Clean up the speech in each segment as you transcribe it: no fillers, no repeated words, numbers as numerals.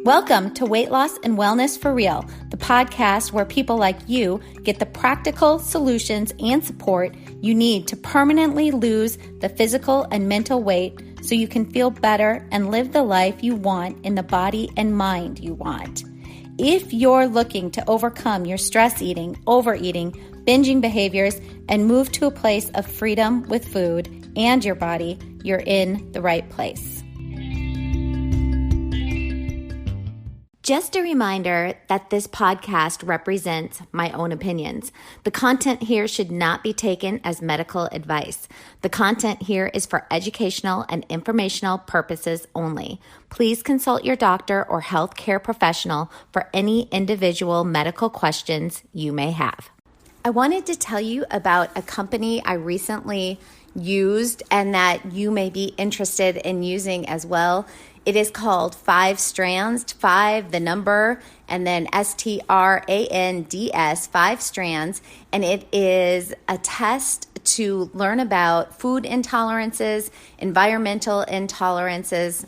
Welcome to Weight Loss and Wellness for Real, the podcast where people like you get the practical solutions and support you need to permanently lose the physical and mental weight so you can feel better and live the life you want in the body and mind you want. If you're looking to overcome your stress eating, overeating, binging behaviors, and move to a place of freedom with food and your body, you're in the right place. Just a reminder that this podcast represents my own opinions. The content here should not be taken as medical advice. The content here is for educational and informational purposes only. Please consult your doctor or healthcare professional for any individual medical questions you may have. I wanted to tell you about a company I recently used and that you may be interested in using as well. It is called 5 Strands, 5 the number, and then STRANDS, 5 Strands, and it is a test to learn about food intolerances, environmental intolerances,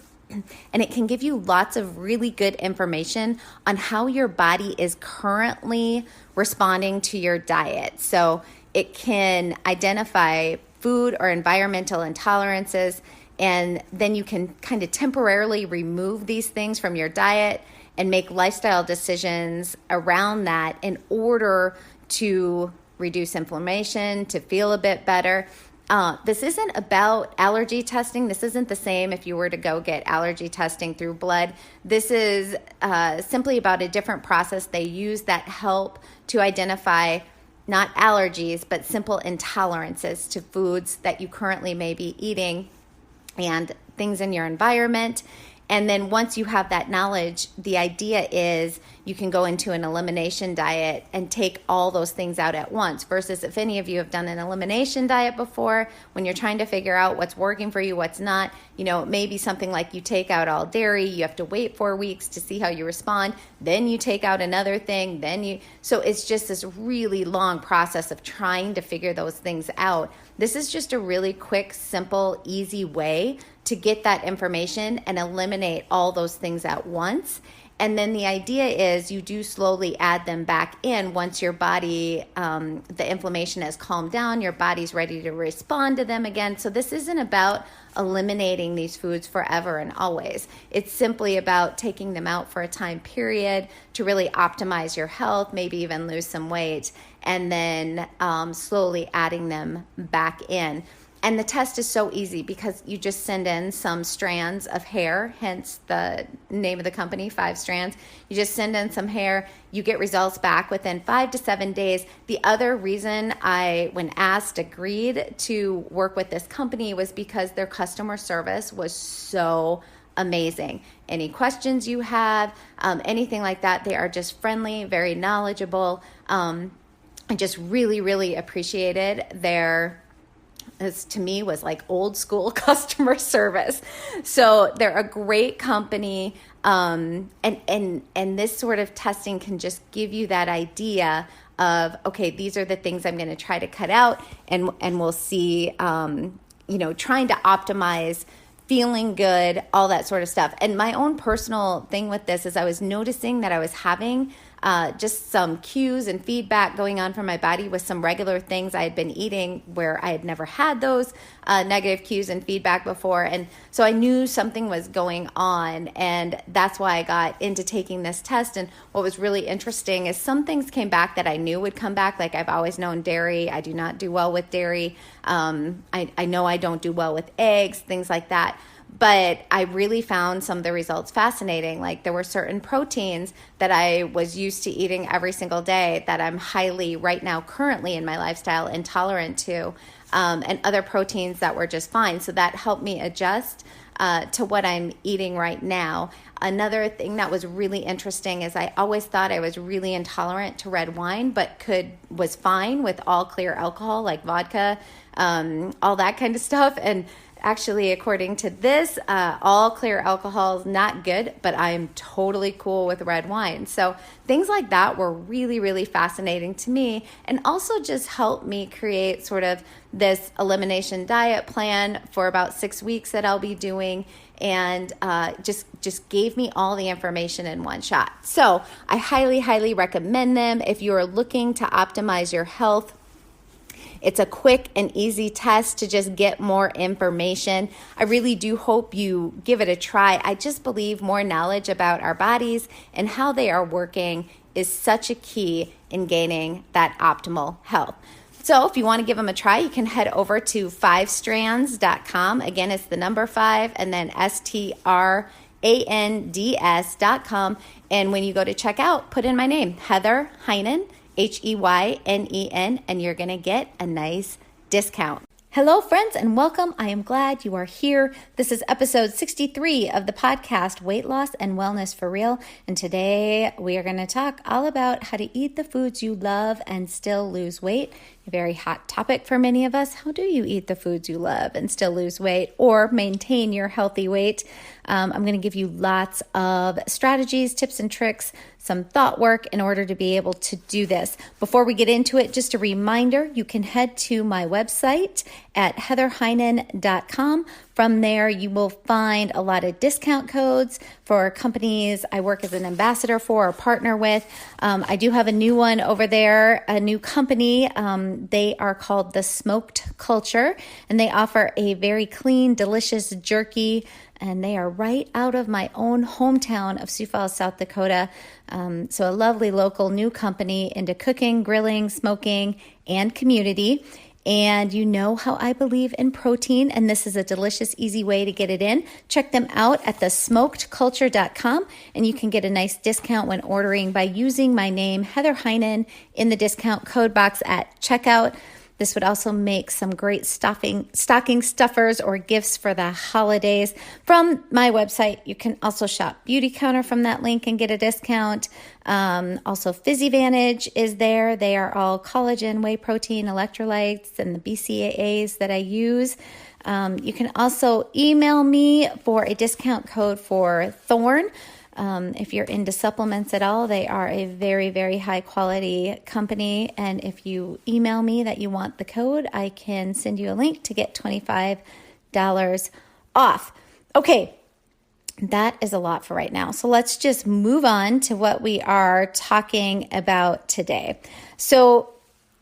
and it can give you lots of really good information on how your body is currently responding to your diet. So it can identify food or environmental intolerances, and then you can kind of temporarily remove these things from your diet and make lifestyle decisions around that in order to reduce inflammation, to feel a bit better. This isn't about allergy testing. This isn't the same if you were to go get allergy testing through blood. This is simply about a different process they use that help to identify not allergies, but simple intolerances to foods that you currently may be eating and things in your environment. And then once you have that knowledge, the idea is you can go into an elimination diet and take all those things out at once. Versus if any of you have done an elimination diet before, when you're trying to figure out what's working for you, what's not, it may be something like you take out all dairy, you have to wait 4 weeks to see how you respond, then you take out another thing, so it's just this really long process of trying to figure those things out. This is just a really quick, simple, easy way to get that information and eliminate all those things at once. And then the idea is you do slowly add them back in once your body, the inflammation has calmed down, your body's ready to respond to them again. So this isn't about eliminating these foods forever and always. It's simply about taking them out for a time period to really optimize your health, maybe even lose some weight, and then slowly adding them back in. And the test is so easy because you just send in some strands of hair, hence the name of the company, 5 Strands. You just send in some hair, you get results back within 5 to 7 days. The other reason I, when asked, agreed to work with this company was because their customer service was so amazing. Any questions you have, anything like that, they are just friendly, very knowledgeable. I just really, really appreciated this to me was like old school customer service. So they're a great company. And this sort of testing can just give you that idea of, okay, these are the things I'm going to try to cut out. And we'll see, trying to optimize feeling good, all that sort of stuff. And my own personal thing with this is I was noticing that I was having just some cues and feedback going on from my body with some regular things I had been eating where I had never had those negative cues and feedback before. And so I knew something was going on, and that's why I got into taking this test. And what was really interesting is some things came back that I knew would come back. Like I've always known dairy. I do not do well with dairy. I know I don't do well with eggs, things like that. But I really found some of the results fascinating. Like there were certain proteins that I was used to eating every single day that I'm highly right now currently in my lifestyle intolerant to, and other proteins that were just fine. So that helped me adjust to what I'm eating right now. Another thing that was really interesting is I always thought I was really intolerant to red wine, but was fine with all clear alcohol like vodka, all that kind of stuff. And actually, according to this, all clear alcohol is not good, but I am totally cool with red wine. So things like that were really, really fascinating to me, and also just helped me create sort of this elimination diet plan for about 6 weeks that I'll be doing, and just gave me all the information in one shot. So I highly, highly recommend them if you are looking to optimize your health. It's a quick and easy test to just get more information. I really do hope you give it a try. I just believe more knowledge about our bodies and how they are working is such a key in gaining that optimal health. So if you want to give them a try, you can head over to 5strands.com. Again, it's the number 5 and then STRANDS.com. And when you go to checkout, put in my name, Heather Heinen, HEYNEN, and you're going to get a nice discount. Hello, friends, and welcome. I am glad you are here. This is episode 63 of the podcast, Weight Loss and Wellness for Real. And today we are going to talk all about how to eat the foods you love and still lose weight. A very hot topic for many of us. How do you eat the foods you love and still lose weight or maintain your healthy weight? I'm going to give you lots of strategies, tips, and tricks, some thought work in order to be able to do this. Before we get into it, just a reminder, you can head to my website at heatherheinen.com. From there, you will find a lot of discount codes for companies I work as an ambassador for or partner with. I do have a new one over there, a new company. They are called The Smoked Culture, and they offer a very clean, delicious jerky, and they are right out of my own hometown of Sioux Falls, South Dakota. So a lovely local new company into cooking, grilling, smoking, and community. And you know how I believe in protein, and this is a delicious, easy way to get it in. Check them out at thesmokedculture.com, and you can get a nice discount when ordering by using my name, Heather Heinen, in the discount code box at checkout. This would also make some great stocking stuffers or gifts for the holidays. From my website, you can also shop Beauty Counter from that link and get a discount. Also, PhysiVantage is there. They are all collagen, whey protein, electrolytes, and the BCAAs that I use. You can also email me for a discount code for Thorn. If you're into supplements at all, they are a very, very high quality company. And if you email me that you want the code, I can send you a link to get $25 off. Okay, that is a lot for right now. So let's just move on to what we are talking about today. So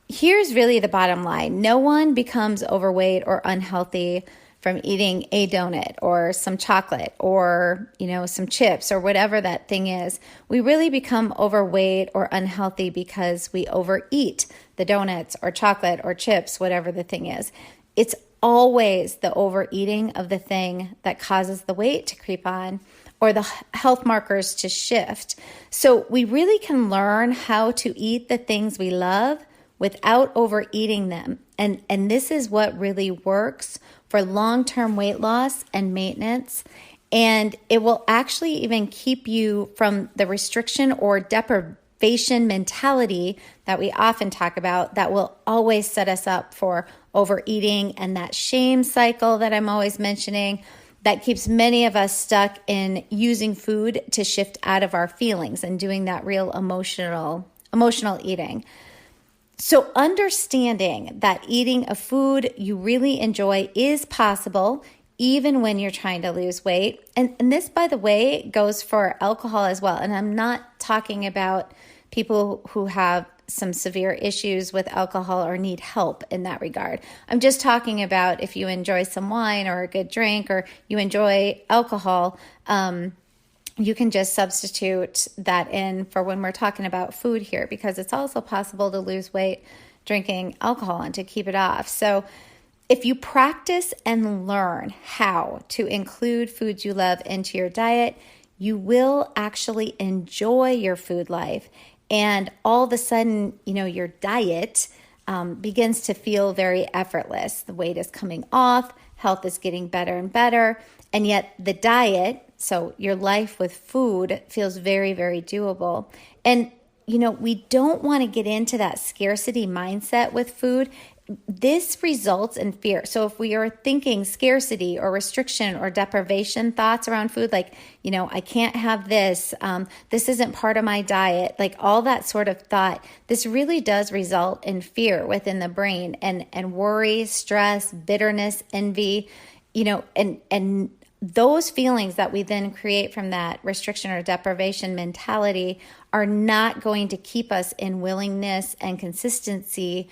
here's really the bottom line. No one becomes overweight or unhealthy from eating a donut or some chocolate or, some chips or whatever that thing is. We really become overweight or unhealthy because we overeat the donuts or chocolate or chips, whatever the thing is. It's always the overeating of the thing that causes the weight to creep on or the health markers to shift. So we really can learn how to eat the things we love without overeating them. And this is what really works for long-term weight loss and maintenance. And it will actually even keep you from the restriction or deprivation mentality that we often talk about that will always set us up for overeating and that shame cycle that I'm always mentioning that keeps many of us stuck in using food to shift out of our feelings and doing that real emotional eating. So understanding that eating a food you really enjoy is possible even when you're trying to lose weight. And this, by the way, goes for alcohol as well. And I'm not talking about people who have some severe issues with alcohol or need help in that regard. I'm just talking about if you enjoy some wine or a good drink or you enjoy alcohol, you can just substitute that in for when we're talking about food here, because it's also possible to lose weight drinking alcohol and to keep it off. So if you practice and learn how to include foods you love into your diet, you will actually enjoy your food life. And all of a sudden, your diet begins to feel very effortless. The weight is coming off, health is getting better and better, and yet the diet, so your life with food, feels very, very doable. And we don't want to get into that scarcity mindset with food. this results in fear. So if we are thinking scarcity or restriction or deprivation thoughts around food, like, I can't have this, this isn't part of my diet, like all that sort of thought, this really does result in fear within the brain, and worry, stress, bitterness, envy, and those feelings that we then create from that restriction or deprivation mentality are not going to keep us in willingness and consistency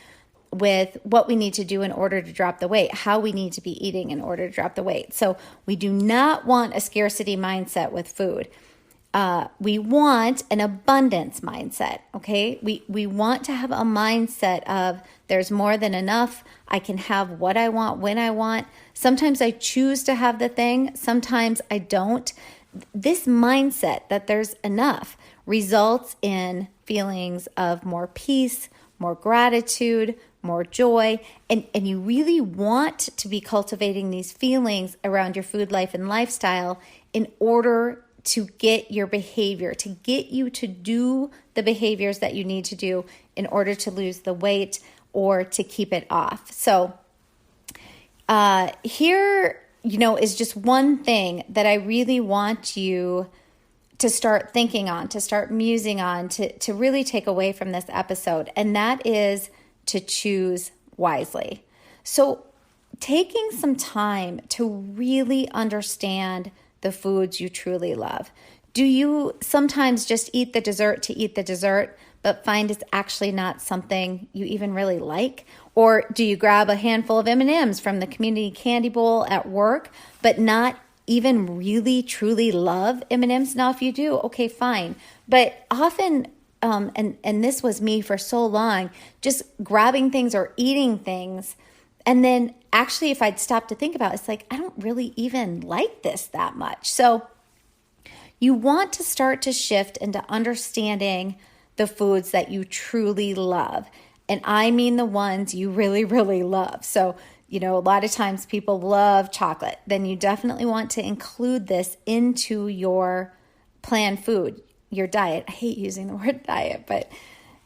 with what we need to do in order to drop the weight, how we need to be eating in order to drop the weight. So we do not want a scarcity mindset with food. We want an abundance mindset, okay? We want to have a mindset of there's more than enough. I can have what I want when I want. Sometimes I choose to have the thing. Sometimes I don't. This mindset that there's enough results in feelings of more peace, more gratitude, more joy, and you really want to be cultivating these feelings around your food life and lifestyle in order to get your behavior, to get you to do the behaviors that you need to do in order to lose the weight or to keep it off. So here, is just one thing that I really want you to start thinking on, to start musing on, to really take away from this episode, and that is to choose wisely. So taking some time to really understand the foods you truly love. Do you sometimes just eat the dessert to eat the dessert, but find it's actually not something you even really like? Or do you grab a handful of M&Ms from the community candy bowl at work, but not even really truly love M&Ms? Now, if you do, okay, fine. But often, and this was me for so long, just grabbing things or eating things. And then actually, if I'd stop to think about it, it's like, I don't really even like this that much. So you want to start to shift into understanding the foods that you truly love. And I mean the ones you really, really love. So, a lot of times people love chocolate. Then you definitely want to include this into your planned food, your diet. I hate using the word diet, but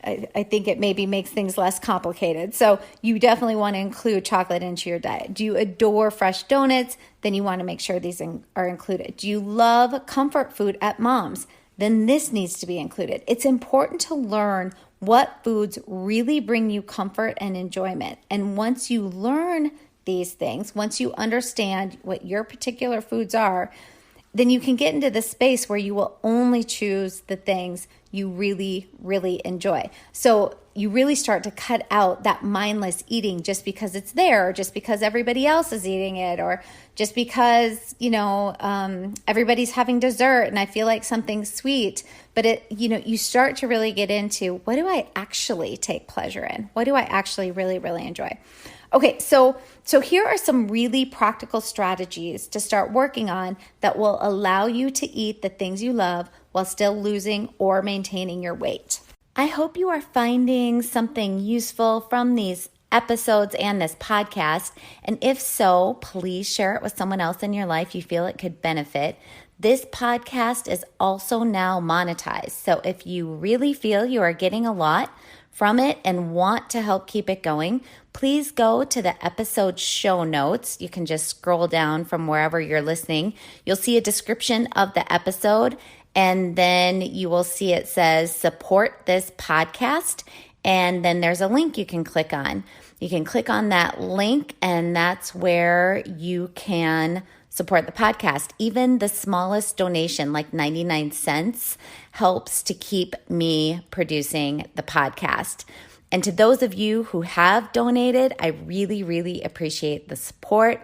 I think it maybe makes things less complicated. So you definitely want to include chocolate into your diet. Do you adore fresh donuts? Then you want to make sure these are included. Do you love comfort food at mom's? Then this needs to be included. It's important to learn what foods really bring you comfort and enjoyment. And once you learn these things, once you understand what your particular foods are, then you can get into the space where you will only choose the things you really, really enjoy. So you really start to cut out that mindless eating just because it's there, or just because everybody else is eating it, or just because, everybody's having dessert and I feel like something's sweet. But you start to really get into, what do I actually take pleasure in? What do I actually really, really enjoy? Okay, so here are some really practical strategies to start working on that will allow you to eat the things you love while still losing or maintaining your weight. I hope you are finding something useful from these episodes and this podcast. And if so, please share it with someone else in your life you feel it could benefit. This podcast is also now monetized. So if you really feel you are getting a lot from it and want to help keep it going, please go to the episode show notes. You can just scroll down from wherever you're listening. You'll see a description of the episode, and then you will see it says support this podcast. And then there's a link you can click on. You can click on that link, and that's where you can support the podcast. Even the smallest donation, like 99 cents, helps to keep me producing the podcast. And to those of you who have donated, I really, really appreciate the support.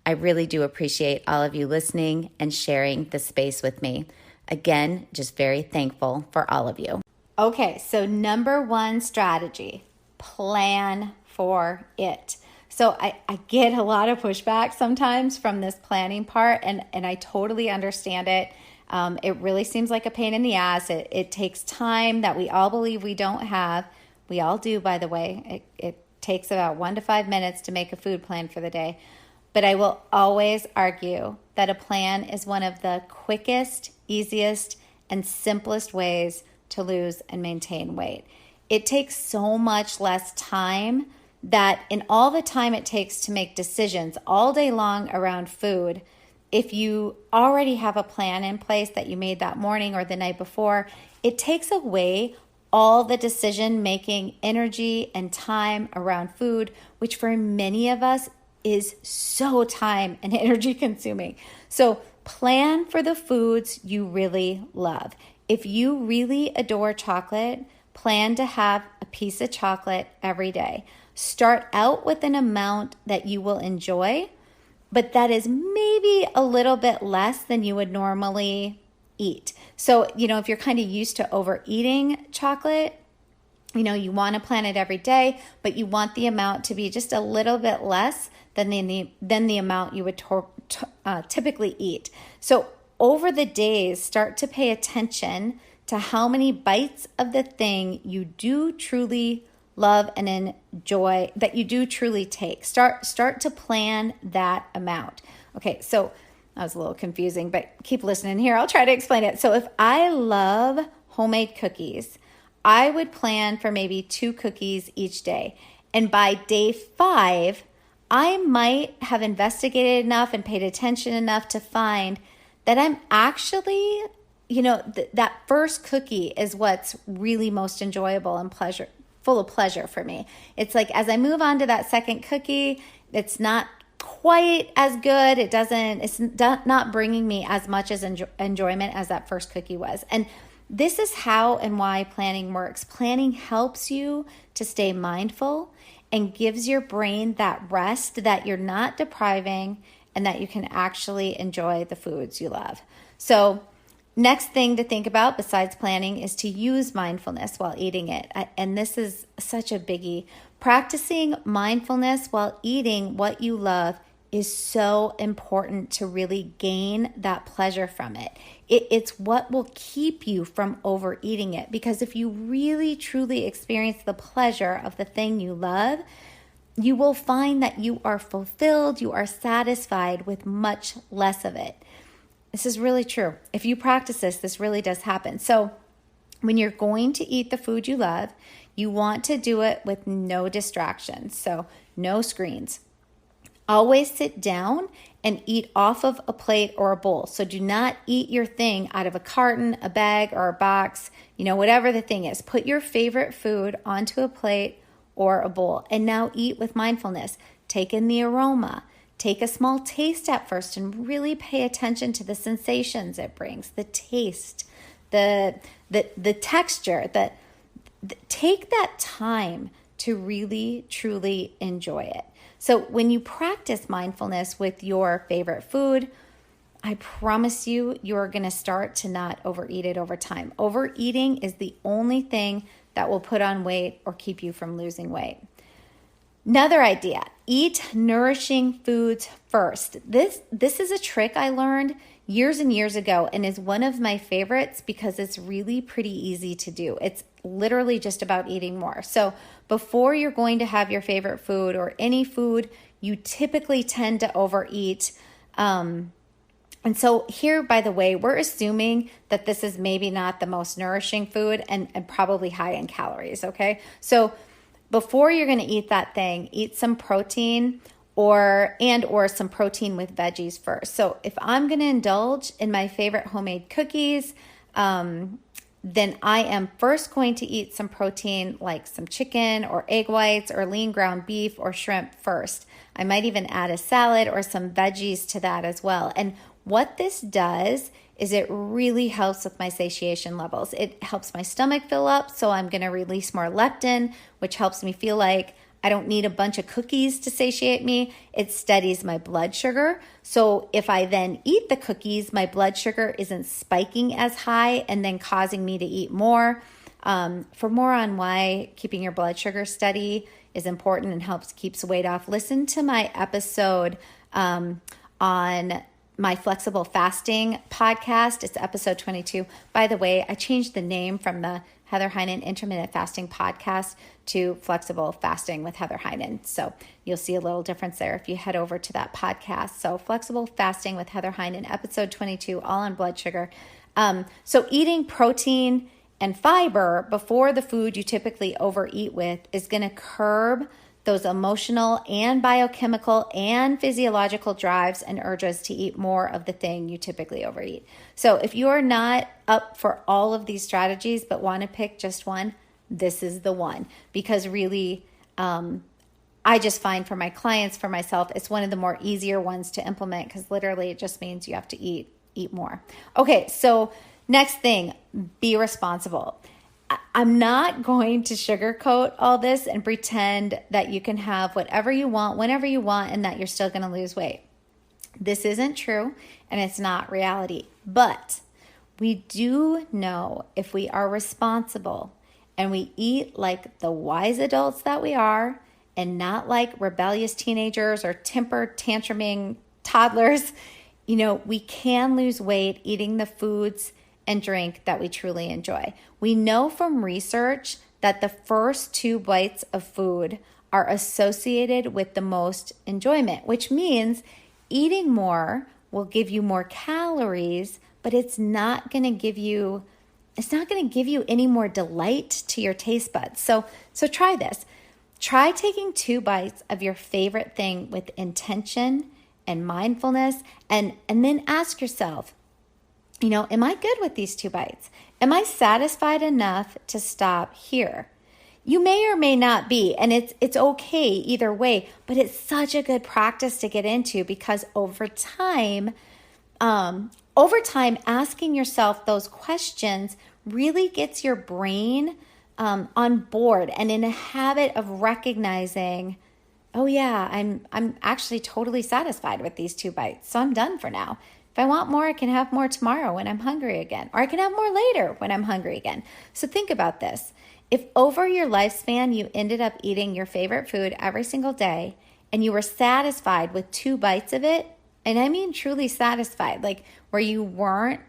I really do appreciate all of you listening and sharing the space with me. Again, just very thankful for all of you. Okay, so number one strategy, plan for it. So I get a lot of pushback sometimes from this planning part, and I totally understand it. It really seems like a pain in the ass. It takes time that we all believe we don't have. We all do, by the way. It takes about 1 to 5 minutes to make a food plan for the day. But I will always argue that a plan is one of the quickest, easiest, and simplest ways to lose and maintain weight. It takes so much less time that in all the time it takes to make decisions all day long around food, if you already have a plan in place that you made that morning or the night before, it takes away all the decision-making energy and time around food, which for many of us is so time and energy consuming. So plan for the foods you really love. If you really adore chocolate, plan to have a piece of chocolate every day. Start out with an amount that you will enjoy, but that is maybe a little bit less than you would normally eat. So, if you're kind of used to overeating chocolate, you want to plan it every day, but you want the amount to be just a little bit less than the amount you would typically eat. So over the days, start to pay attention to how many bites of the thing you do truly love and enjoy, that you do truly take. Start to plan that amount. Okay, so that was a little confusing, but keep listening here. I'll try to explain it. So if I love homemade cookies, I would plan for maybe 2 cookies each day. And by day 5, I might have investigated enough and paid attention enough to find that I'm actually, that first cookie is what's really most enjoyable and full of pleasure for me. It's like as I move on to that second cookie, it's not quite as good. It's not bringing me as much as enjoyment as that first cookie was. And this is how and why planning works. Planning helps you to stay mindful and gives your brain that rest that you're not depriving and that you can actually enjoy the foods you love. So next thing to think about besides planning is to use mindfulness while eating it. And this is such a biggie. Practicing mindfulness while eating what you love is so important to really gain that pleasure from it. It's what will keep you from overeating it, because if you really truly experience the pleasure of the thing you love, you will find that you are fulfilled, you are satisfied with much less of it. This is really true. If you practice this really does happen. So when you're going to eat the food you love, you want to do it with no distractions. So no screens. Always sit down and eat off of a plate or a bowl. So do not eat your thing out of a carton, a bag, or a box, whatever the thing is. Put your favorite food onto a plate or a bowl and now eat with mindfulness. Take in the aroma. Take a small taste at first and really pay attention to the sensations it brings, the taste, the texture. Take that time to really, truly enjoy it. So when you practice mindfulness with your favorite food, I promise you're going to start to not overeat it over time. Overeating is the only thing that will put on weight or keep you from losing weight. Another idea, eat nourishing foods first. This is a trick I learned years and years ago and is one of my favorites because it's really pretty easy to do. It's literally just about eating more. So before you're going to have your favorite food or any food, you typically tend to overeat. And so here, by the way, we're assuming that this is maybe not the most nourishing food and probably high in calories, okay? So before you're going to eat that thing, eat some protein or some protein with veggies first. So if I'm going to indulge in my favorite homemade cookies, then I am first going to eat some protein like some chicken or egg whites or lean ground beef or shrimp first. I might even add a salad or some veggies to that as well. And what this does is it really helps with my satiation levels. It helps my stomach fill up, so I'm going to release more leptin, which helps me feel like I don't need a bunch of cookies to satiate me. It steadies my blood sugar. So if I then eat the cookies, my blood sugar isn't spiking as high and then causing me to eat more. For more on why keeping your blood sugar steady is important and keeps weight off, listen to my episode on my flexible fasting podcast. It's episode 22. By the way, I changed the name from the Heather Heinen Intermittent Fasting Podcast to Flexible Fasting with Heather Heinen. So you'll see a little difference there if you head over to that podcast. So Flexible Fasting with Heather Heinen, episode 22, all on blood sugar. So eating protein and fiber before the food you typically overeat with is going to curb those emotional and biochemical and physiological drives and urges to eat more of the thing you typically overeat. So if you are not up for all of these strategies but want to pick just one, this is the one. Because really, I just find for my clients, for myself, it's one of the more easier ones to implement, because literally it just means you have to eat more. Okay, so next thing, be responsible. I'm not going to sugarcoat all this and pretend that you can have whatever you want, whenever you want, and that you're still going to lose weight. This isn't true, and it's not reality. But we do know, if we are responsible and we eat like the wise adults that we are, and not like rebellious teenagers or temper tantruming toddlers, we can lose weight eating the foods and drink that we truly enjoy. We know from research that the first 2 bites of food are associated with the most enjoyment, which means eating more will give you more calories, but it's not going to give you any more delight to your taste buds. So try this. Try taking 2 bites of your favorite thing with intention and mindfulness, and then ask yourself, am I good with these 2 bites? Am I satisfied enough to stop here? You may or may not be, and it's okay either way, but it's such a good practice to get into, because over time, asking yourself those questions really gets your brain on board and in a habit of recognizing, oh yeah, I'm actually totally satisfied with these 2 bites, so I'm done for now. If I want more, I can have more tomorrow when I'm hungry again, or I can have more later when I'm hungry again. So think about this. If over your lifespan you ended up eating your favorite food every single day and you were satisfied with 2 bites of it, and I mean truly satisfied, like where you weren't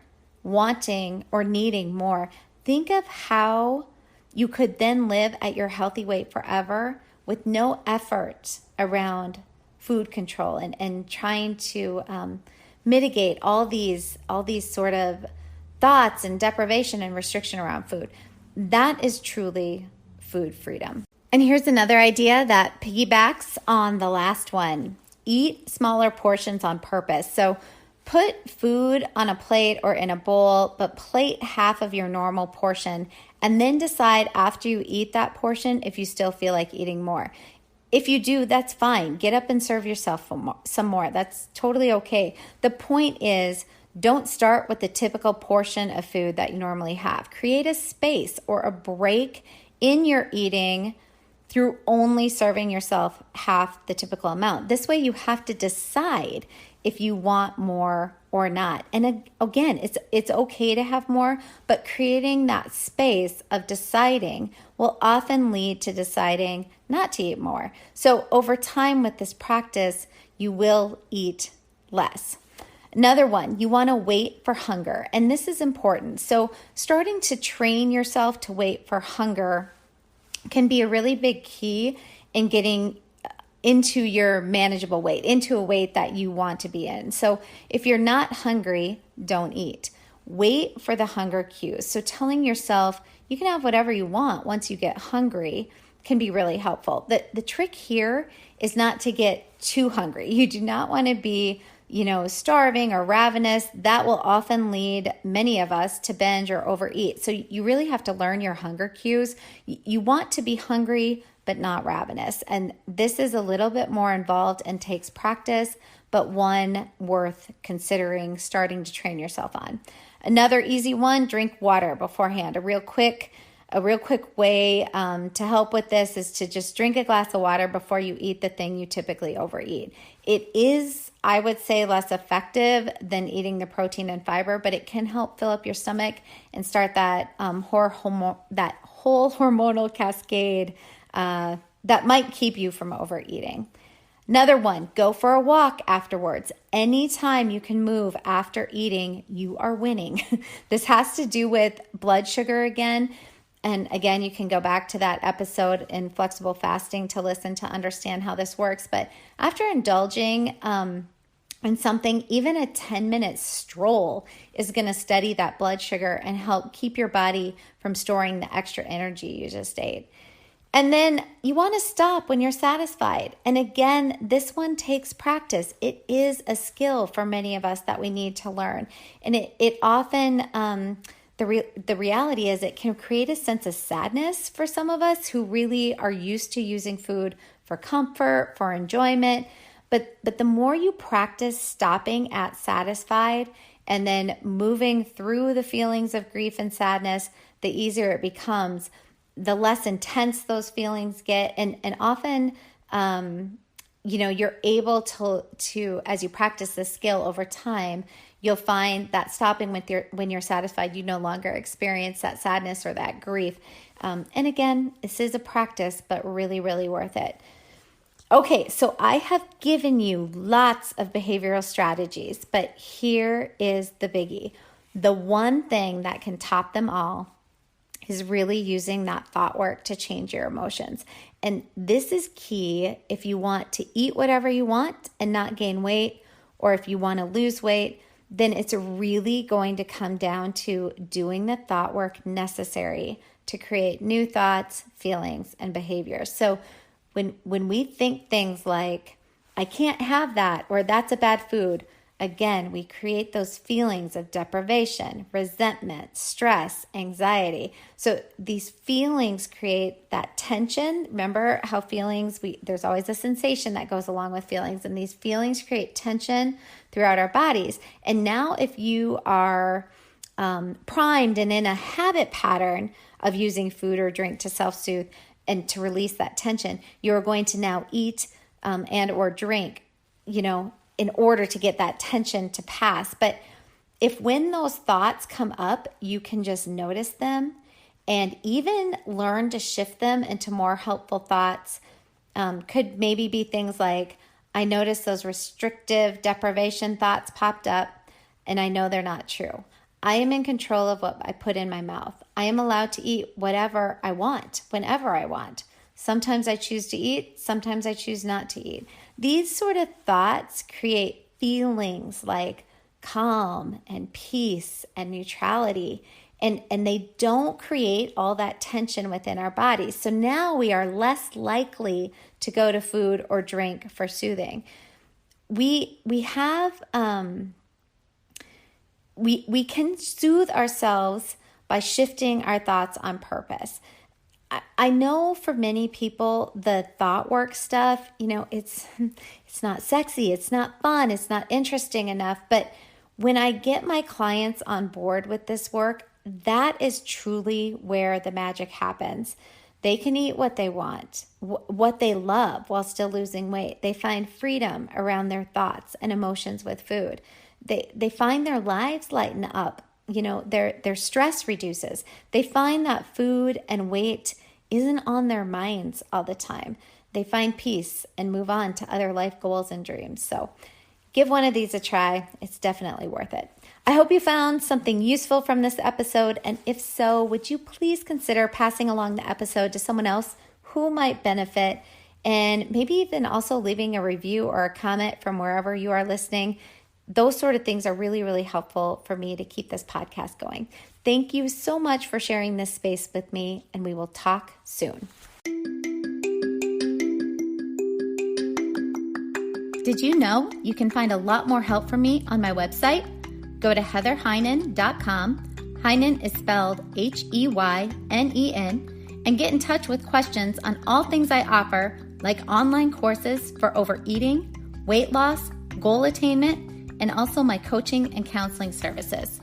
wanting or needing more, think of how you could then live at your healthy weight forever with no effort around food control and trying to mitigate all these sort of thoughts and deprivation and restriction around food. That is truly food freedom. And here's another idea that piggybacks on the last one. Eat smaller portions on purpose. So put food on a plate or in a bowl, but plate half of your normal portion, and then decide after you eat that portion if you still feel like eating more. If you do, that's fine. Get up and serve yourself some more. That's totally okay. The point is, don't start with the typical portion of food that you normally have. Create a space or a break in your eating through only serving yourself half the typical amount. This way you have to decide if you want more or not. And again, it's okay to have more, but creating that space of deciding will often lead to deciding not to eat more. So over time with this practice, you will eat less. Another one, you want to wait for hunger. And this is important. So starting to train yourself to wait for hunger can be a really big key in getting into your manageable weight, into a weight that you want to be in. So if you're not hungry, don't eat. Wait for the hunger cues. So telling yourself you can have whatever you want once you get hungry can be really helpful. The trick here is not to get too hungry. You do not want to be, starving or ravenous. That will often lead many of us to binge or overeat. So you really have to learn your hunger cues. You want to be hungry, but not ravenous. And this is a little bit more involved and takes practice, but one worth considering starting to train yourself on. Another easy one, drink water beforehand. A real quick way to help with this is to just drink a glass of water before you eat the thing you typically overeat. It is, I would say, less effective than eating the protein and fiber, but it can help fill up your stomach and start that whole hormonal cascade that might keep you from overeating. Another one, go for a walk afterwards. Anytime you can move after eating, you are winning. This has to do with blood sugar again. And again, you can go back to that episode in flexible fasting to listen to understand how this works. But after indulging in something, even a 10-minute stroll is going to steady that blood sugar and help keep your body from storing the extra energy you just ate. And then you want to stop when you're satisfied. And again, this one takes practice. It is a skill for many of us that we need to learn. And it often, the reality is it can create a sense of sadness for some of us who really are used to using food for comfort, for enjoyment. But the more you practice stopping at satisfied and then moving through the feelings of grief and sadness, the easier it becomes, the less intense those feelings get. And often, you're able to, as you practice this skill over time, you'll find that stopping when you're satisfied, you no longer experience that sadness or that grief. And again, this is a practice, but really, really worth it. Okay, so I have given you lots of behavioral strategies, but here is the biggie. The one thing that can top them all is really using that thought work to change your emotions. And this is key if you want to eat whatever you want and not gain weight, or if you want to lose weight, then it's really going to come down to doing the thought work necessary to create new thoughts, feelings, and behaviors. So when we think things like, I can't have that, or that's a bad food, again, we create those feelings of deprivation, resentment, stress, anxiety. So these feelings create that tension. Remember how feelings, there's always a sensation that goes along with feelings, and these feelings create tension throughout our bodies. And now if you are primed and in a habit pattern of using food or drink to self-soothe and to release that tension, you're going to now eat and or drink, in order to get that tension to pass. But if when those thoughts come up, you can just notice them and even learn to shift them into more helpful thoughts, could maybe be things like, I noticed those restrictive deprivation thoughts popped up and I know they're not true. I am in control of what I put in my mouth. I am allowed to eat whatever I want, whenever I want. Sometimes I choose to eat, sometimes I choose not to eat. These sort of thoughts create feelings like calm and peace and neutrality, and they don't create all that tension within our bodies. So now we are less likely to go to food or drink for soothing. We can soothe ourselves by shifting our thoughts on purpose. I know for many people, the thought work stuff, it's not sexy, it's not fun, it's not interesting enough. But when I get my clients on board with this work, that is truly where the magic happens. They can eat what they want, what they love, while still losing weight. They find freedom around their thoughts and emotions with food. They find their lives lighten up. Their stress reduces. They find that food and weight isn't on their minds all the time. They find peace and move on to other life goals and dreams. So give one of these a try. It's definitely worth it. I hope you found something useful from this episode. And if so, would you please consider passing along the episode to someone else who might benefit, and maybe even also leaving a review or a comment from wherever you are listening. Those sort of things are really, really helpful for me to keep this podcast going. Thank you so much for sharing this space with me, and we will talk soon. Did you know you can find a lot more help from me on my website? Go to heatherheynen.com. Heynen is spelled Heynen, and get in touch with questions on all things I offer, like online courses for overeating, weight loss, goal attainment, and also my coaching and counseling services.